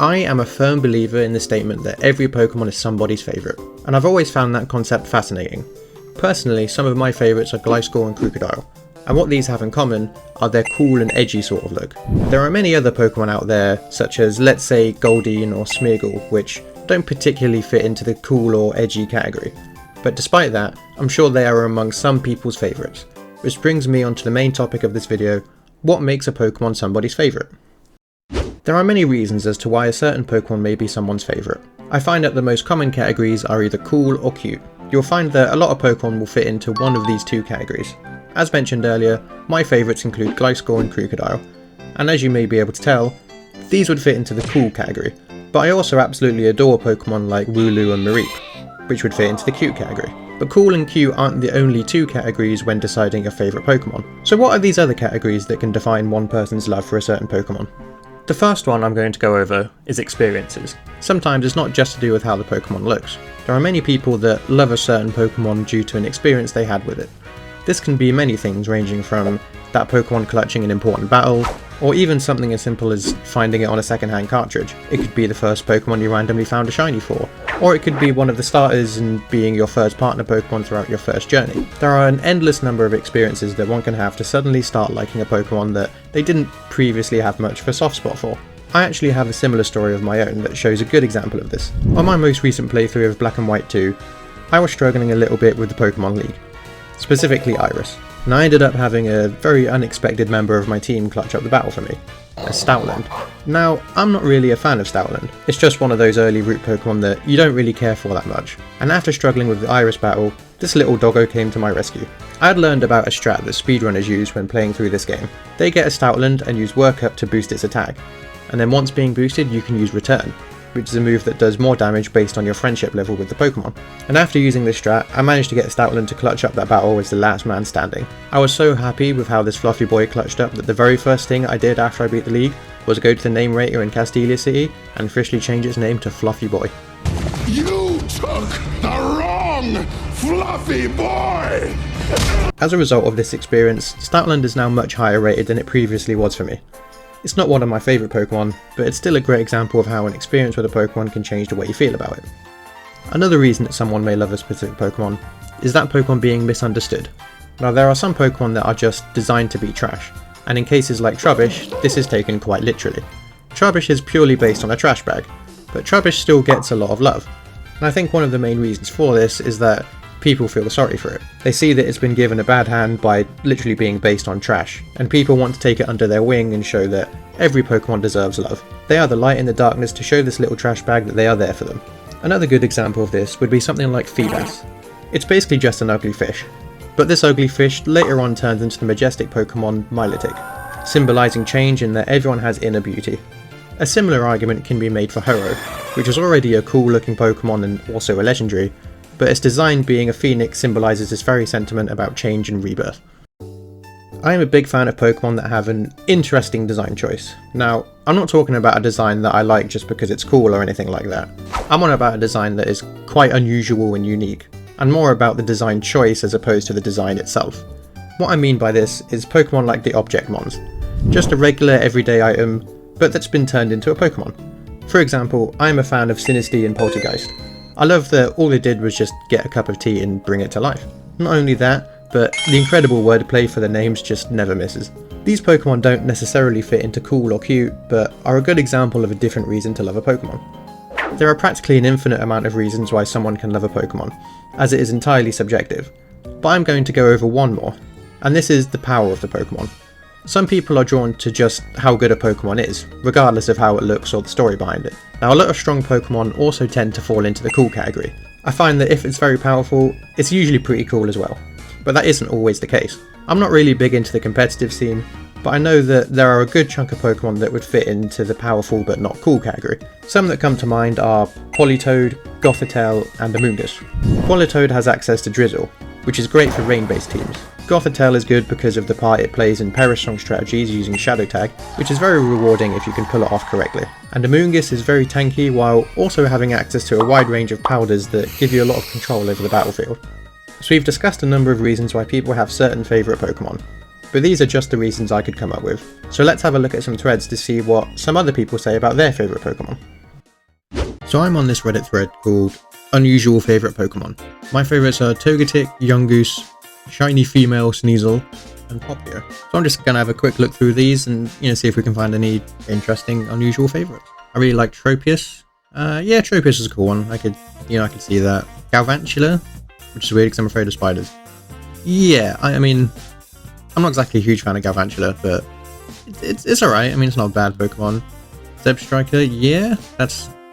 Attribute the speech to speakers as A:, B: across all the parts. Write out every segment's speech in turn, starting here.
A: I am a firm believer in the statement that every Pokemon is somebody's favourite, and I've always found that concept fascinating. Personally, some of my favourites are Gliscor and Crocodile, and what these have in common are their cool and edgy sort of look. There are many other Pokemon out there, such as let's say Goldeen or Smeargle, which don't particularly fit into the cool or edgy category. But despite that, I'm sure they are among some people's favourites. Which brings me on to the main topic of this video: what makes a Pokemon somebody's favourite? There are many reasons as to why a certain Pokemon may be someone's favourite. I find that the most common categories are either cool or cute. You'll find that a lot of Pokemon will fit into one of these two categories. As mentioned earlier, my favourites include Gliscor and Crocodile, and as you may be able to tell, these would fit into the cool category, but I also absolutely adore Pokemon like Wooloo and Mareep, which would fit into the cute category. But cool and cute aren't the only two categories when deciding a favourite Pokemon. So what are these other categories that can define one person's love for a certain Pokemon? The first one I'm going to go over is experiences. Sometimes it's not just to do with how the Pokemon looks. There are many people that love a certain Pokemon due to an experience they had with it. This can be many things, ranging from that Pokemon clutching an important battle, or even something as simple as finding it on a second-hand cartridge. It could be the first Pokemon you randomly found a shiny for, or it could be one of the starters and being your first partner Pokemon throughout your first journey. There are an endless number of experiences that one can have to suddenly start liking a Pokemon that they didn't previously have much of a soft spot for. I actually have a similar story of my own that shows a good example of this. On my most recent playthrough of Black and White 2, I was struggling a little bit with the Pokemon League, specifically Iris, and I ended up having a very unexpected member of my team clutch up the battle for me, a Stoutland. Now, I'm not really a fan of Stoutland, it's just one of those early route Pokemon that you don't really care for that much, and after struggling with the Iris battle, this little doggo came to my rescue. I had learned about a strat that speedrunners use when playing through this game. They get a Stoutland and use Work Up to boost its attack, and then once being boosted you can use Return, which is a move that does more damage based on your friendship level with the Pokemon. And after using this strat, I managed to get Stoutland to clutch up that battle as the last man standing. I was so happy with how this fluffy boy clutched up that the very first thing I did after I beat the league was go to the name rater in Castelia City and officially change its name to Fluffy Boy.
B: You took the wrong Fluffy Boy!
A: As a result of this experience, Stoutland is now much higher rated than it previously was for me. It's not one of my favourite Pokemon, but it's still a great example of how an experience with a Pokemon can change the way you feel about it. Another reason that someone may love a specific Pokemon is that Pokemon being misunderstood. Now, there are some Pokemon that are just designed to be trash, and in cases like Trubbish, this is taken quite literally. Trubbish is purely based on a trash bag, but Trubbish still gets a lot of love, and I think one of the main reasons for this is that people feel sorry for it. They see that it's been given a bad hand by literally being based on trash, and people want to take it under their wing and show that every Pokemon deserves love. They are the light in the darkness to show this little trash bag that they are there for them. Another good example of this would be something like Feebas. It's basically just an ugly fish, but this ugly fish later on turns into the majestic Pokemon Milotic, symbolising change in that everyone has inner beauty. A similar argument can be made for Ho-Oh, which is already a cool looking Pokemon and also a legendary, but its design being a phoenix symbolises this very sentiment about change and rebirth. I am a big fan of Pokemon that have an interesting design choice. Now, I'm not talking about a design that I like just because it's cool or anything like that. I'm on about a design that is quite unusual and unique, and more about the design choice as opposed to the design itself. What I mean by this is Pokemon like the Object Mons, just a regular everyday item, but that's been turned into a Pokemon. For example, I am a fan of Sinnoh and Poltergeist. I love that all they did was just get a cup of tea and bring it to life. Not only that, but the incredible wordplay for the names just never misses. These Pokemon don't necessarily fit into cool or cute, but are a good example of a different reason to love a Pokemon. There are practically an infinite amount of reasons why someone can love a Pokemon, as it is entirely subjective, but I'm going to go over one more, and this is the power of the Pokemon. Some people are drawn to just how good a Pokemon is, regardless of how it looks or the story behind it. Now, a lot of strong Pokemon also tend to fall into the cool category. I find that if it's very powerful, it's usually pretty cool as well, but that isn't always the case. I'm not really big into the competitive scene, but I know that there are a good chunk of Pokemon that would fit into the powerful but not cool category. Some that come to mind are Politoed, Gothitelle, and Amoonguss. Politoed has access to Drizzle, which is great for rain-based teams. Gothitelle is good because of the part it plays in Perish Song strategies using Shadow Tag, which is very rewarding if you can pull it off correctly. And Amoonguss is very tanky while also having access to a wide range of powders that give you a lot of control over the battlefield. So we've discussed a number of reasons why people have certain favourite Pokemon, but these are just the reasons I could come up with. So let's have a look at some threads to see what some other people say about their favourite Pokemon. So I'm on this Reddit thread called Unusual Favourite Pokemon. My favourites are Togetic, Yungoos, Shiny Female Sneasel, and Popplio. So I'm just going to have a quick look through these and see if we can find any interesting, unusual favourites. I really like Tropius. Yeah, Tropius is a cool one. I could see that. Galvantula, which is weird because I'm afraid of spiders. Yeah, I mean, I'm not exactly a huge fan of Galvantula, but it's alright. I mean, it's not a bad Pokemon. Zebstrika, yeah,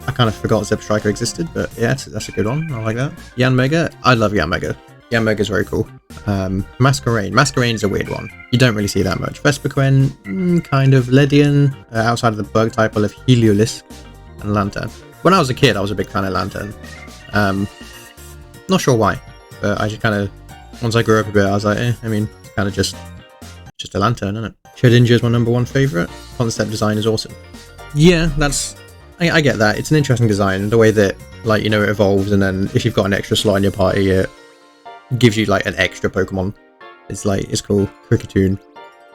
A: I kind of forgot Zebstrika existed, but yeah, that's a good one. I like that. Yanmega, I love Yanmega. Yanmega's very cool. Masquerain is a weird one. You don't really see that much. Vespiquen, kind of. Ledian, outside of the bug type, I love Heliolisk and Lantern. When I was a kid, I was a big fan of Lantern. Not sure why, but I just kind of, once I grew up a bit, I was like, I mean, it's kind of just a Lantern, isn't it? Shedinja is my number one favourite. Concept design is awesome. Yeah, I get that. It's an interesting design. The way that, like, it evolves, and then if you've got an extra slot in your party, it gives you, like, an extra Pokemon. It's cool. Cricketune.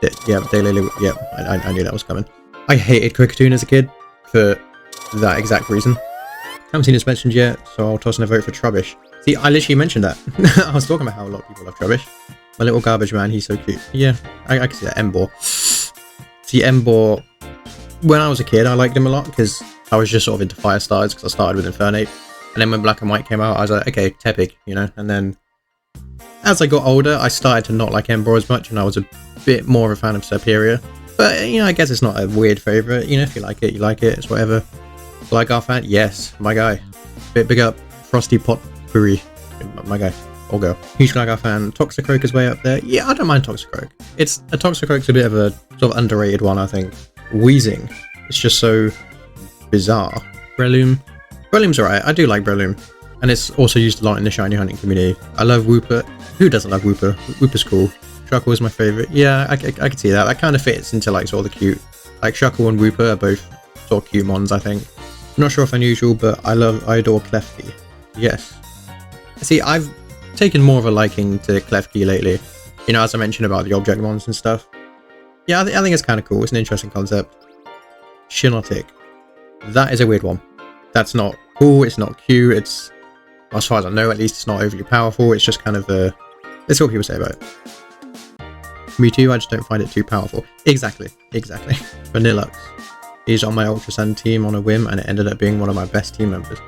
A: Yeah, Daylily. Yeah, I knew that was coming. I hated Cricketune as a kid for that exact reason. Haven't seen this mentioned yet, so I'll toss in a vote for Trubbish. See, I literally mentioned that. I was talking about how a lot of people love Trubbish. My little garbage man, he's so cute. Yeah, I can see that. Embor. See, Embor, when I was a kid, I liked him a lot because I was just sort of into fire starters because I started with Infernape. And then when Black and White came out, I was like, okay, Tepig, And then as I got older, I started to not like Embor as much, and I was a bit more of a fan of Serperior. But, I guess it's not a weird favourite. If you like it, you like it. It's whatever. Glygarfat, yes, my guy. Big up Frosty Potpourri, my guy. Or girl. Huge Glygar fan. Toxicroak is way up there. Yeah, I don't mind Toxicroak. Toxicroak's a bit of a sort of underrated one, I think. Wheezing. It's just so bizarre. Breloom's alright. I do like Breloom. And it's also used a lot in the shiny hunting community. I love Wooper. Who doesn't love Wooper? Wooper's cool. Shuckle is my favourite. Yeah, I can see that. That kind of fits into, like, sort of the cute. Like, Shuckle and Wooper are both sort of cute mons, I think. Not sure if unusual, but I adore Klefki. Yes. See, I've taken more of a liking to Klefki lately. As I mentioned about the object mons and stuff. Yeah, I think it's kind of cool. It's an interesting concept. Shinotic. That is a weird one. That's not cool. It's not cute. It's, as far as I know, at least it's not overly powerful. It's just kind of let's see what people say about it. Me too. I just don't find it too powerful. Exactly. Vanillux. He's on my Ultra Sun team on a whim, and it ended up being one of my best team members.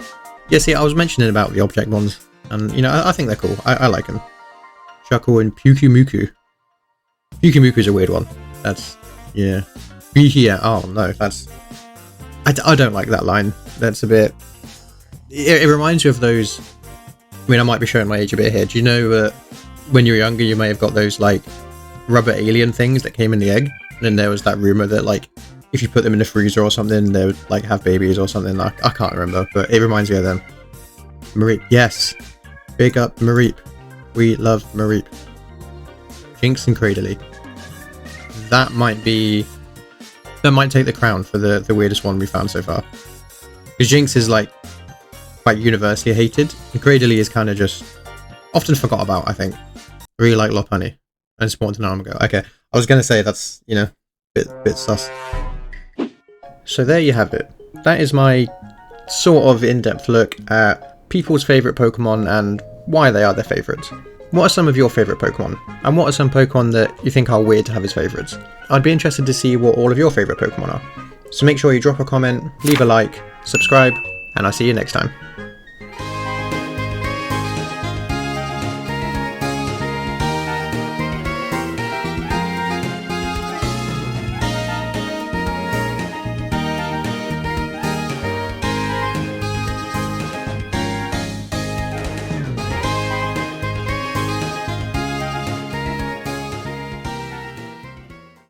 A: Yeah, see, I was mentioning about the object ones, and, I think they're cool. I like them. Shuckle and Pyukumuku. Pyukumuku's a weird one. Yeah. Yeah, oh no, I don't like that line. That's a bit... It reminds you of those... I mean, I might be showing my age a bit here. Do you know when you were younger, you may have got those, like, rubber alien things that came in the egg? And then there was that rumour that, like, if you put them in the freezer or something, they would, like, have babies or something. I can't remember, but it reminds me of them. Mareep, yes. Big up Mareep. We love Mareep. Jinx and Cradily. That might take the crown for the weirdest one we found so far. Because Jinx is, like, quite universally hated, and Cradily is kind of just often forgot about, I think. I really like Lopunny. And spawned an arm ago. Okay, I was going to say that's, bit sus. So there you have it. That is my sort of in-depth look at people's favourite Pokemon and why they are their favourites. What are some of your favourite Pokemon? And what are some Pokemon that you think are weird to have as favourites? I'd be interested to see what all of your favourite Pokemon are. So make sure you drop a comment, leave a like, subscribe, and I'll see you next time.